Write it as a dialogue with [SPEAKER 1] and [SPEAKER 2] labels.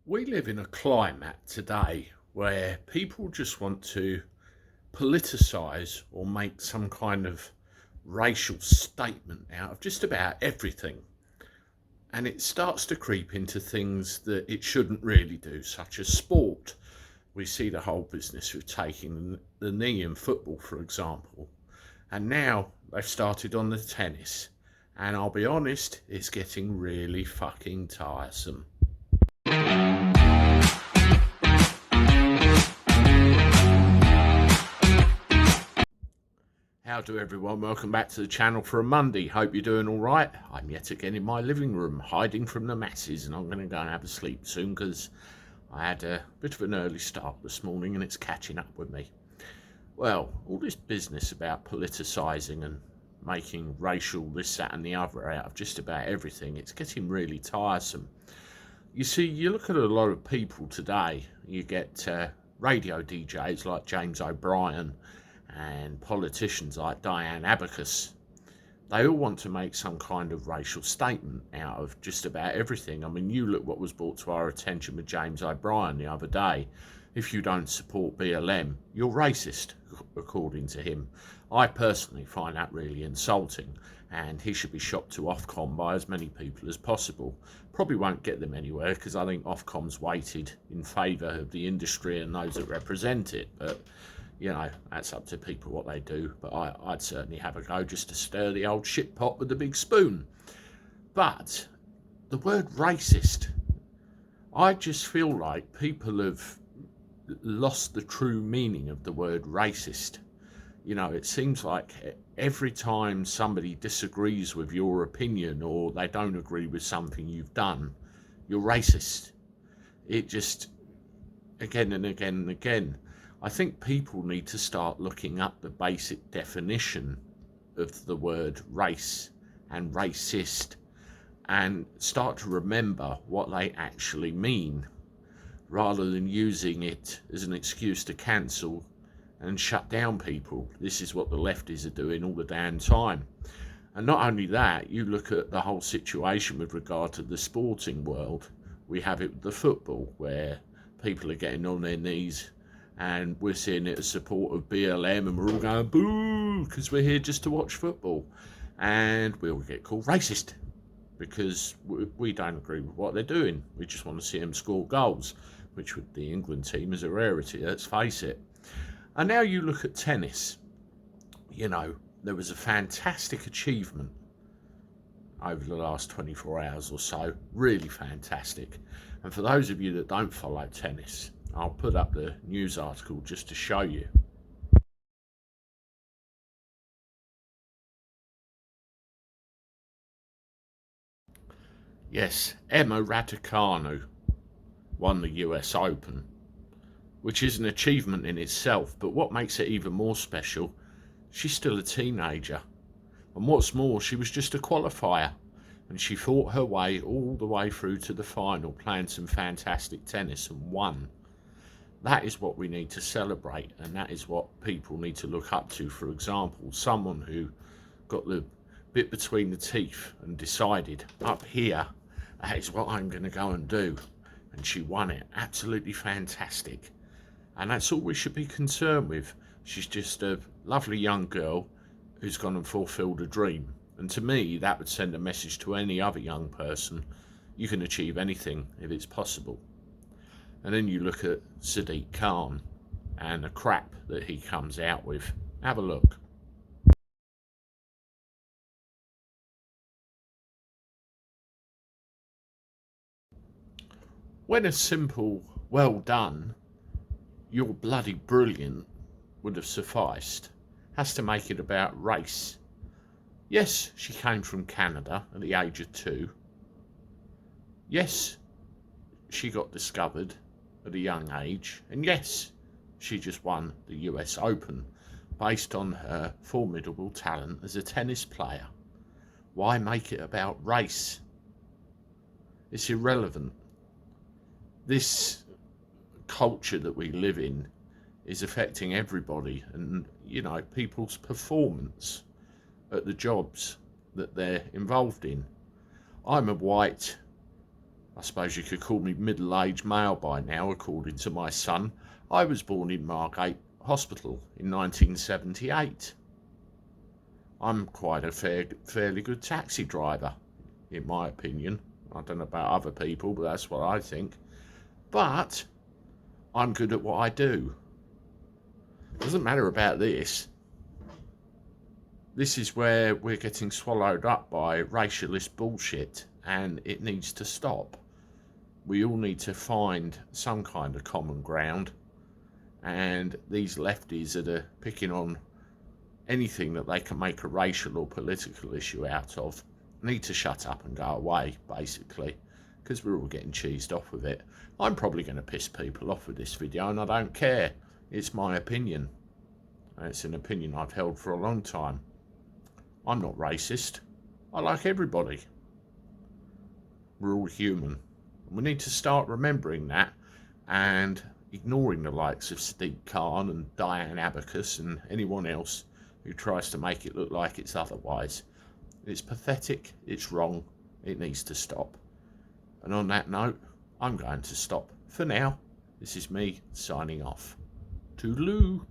[SPEAKER 1] We live in a climate today where people just want to politicise or make some kind of racial statement out of just about everything. And it starts to creep into things that it shouldn't really do, such as sport. We see the whole business of taking the knee in football, for example. And now they've started on the tennis. And I'll be honest, it's getting really fucking tiresome. How do everyone? Welcome back to the channel for a Monday. Hope you're doing all right. I'm yet again in my living room, hiding from the masses, and I'm going to go and have a sleep soon because I had a bit of an early start this morning and it's catching up with me. Well, all this business about politicising and making racial this, that and the other out of just about everything, it's getting really tiresome. You see, you look at a lot of people today, you get radio DJs like James O'Brien and politicians like Diane Abacus. They all want to make some kind of racial statement out of just about everything. I mean, you look what was brought to our attention with James O'Brien the other day. If you don't support BLM, you're racist, according to him. I personally find that really insulting, and he should be shot to Ofcom by as many people as possible. Probably won't get them anywhere because I think Ofcom's weighted in favour of the industry and those that represent it, but you know, that's up to people what they do. But I'd certainly have a go just to stir the old shit pot with the big spoon. But the word racist, I just feel like people have lost the true meaning of the word racist. You know, it seems like every time somebody disagrees with your opinion or they don't agree with something you've done, you're racist. It just, again and again and again. I think people need to start looking up the basic definition of the word race and racist and start to remember what they actually mean, rather than using it as an excuse to cancel and shut down people. This is what the lefties are doing all the damn time. And not only that, you look at the whole situation with regard to the sporting world. We have it with the football, where people are getting on their knees and we're seeing it as support of BLM and we're all going boo because we're here just to watch football, and we'll get called racist because we don't agree with what they're doing. We just want to see them score goals, which with the England team is a rarity, let's face it. And now you look at tennis. You know, there was a fantastic achievement over the last 24 hours or so, really fantastic. And for those of you that don't follow tennis, I'll put up the news article just to show you. Yes, Emma Raducanu won the US Open, which is an achievement in itself, but what makes it even more special, she's still a teenager. And what's more, she was just a qualifier, and she fought her way all the way through to the final, playing some fantastic tennis, and won. That is what we need to celebrate, and that is what people need to look up to. For example, someone who got the bit between the teeth and decided, up here, that is what I'm going to go and do. And she won it. Absolutely fantastic. And that's all we should be concerned with. She's just a lovely young girl who's gone and fulfilled a dream. And to me, that would send a message to any other young person. You can achieve anything if it's possible. And then you look at Sadiq Khan and the crap that he comes out with. Have a look. When a simple, well done, you're bloody brilliant would have sufficed, has to make it about race. Yes, she came from Canada at the age of 2. Yes, she got discovered at a young age, and yes, she just won the US Open based on her formidable talent as a tennis player. Why make it about race? It's irrelevant. This culture that we live in is affecting everybody, and you know, people's performance at the jobs that they're involved in. I'm a white I suppose you could call me middle-aged male by now, according to my son. I was born in Margate Hospital in 1978. I'm quite a fairly good taxi driver, in my opinion. I don't know about other people, but that's what I think. But I'm good at what I do. Doesn't matter about this. This is where we're getting swallowed up by racialist bullshit, and it needs to stop. We all need to find some kind of common ground, and these lefties that are picking on anything that they can make a racial or political issue out of need to shut up and go away, basically, because we're all getting cheesed off with it. I'm probably going to piss people off with this video, and I don't care. It's my opinion. And it's an opinion I've held for a long time. I'm not racist. I like everybody. We're all human. We need to start remembering that and ignoring the likes of Sadiq Khan and Diane Abacus and anyone else who tries to make it look like it's otherwise. It's pathetic, it's wrong, it needs to stop. And on that note, I'm going to stop for now. This is me signing off. Toodaloo.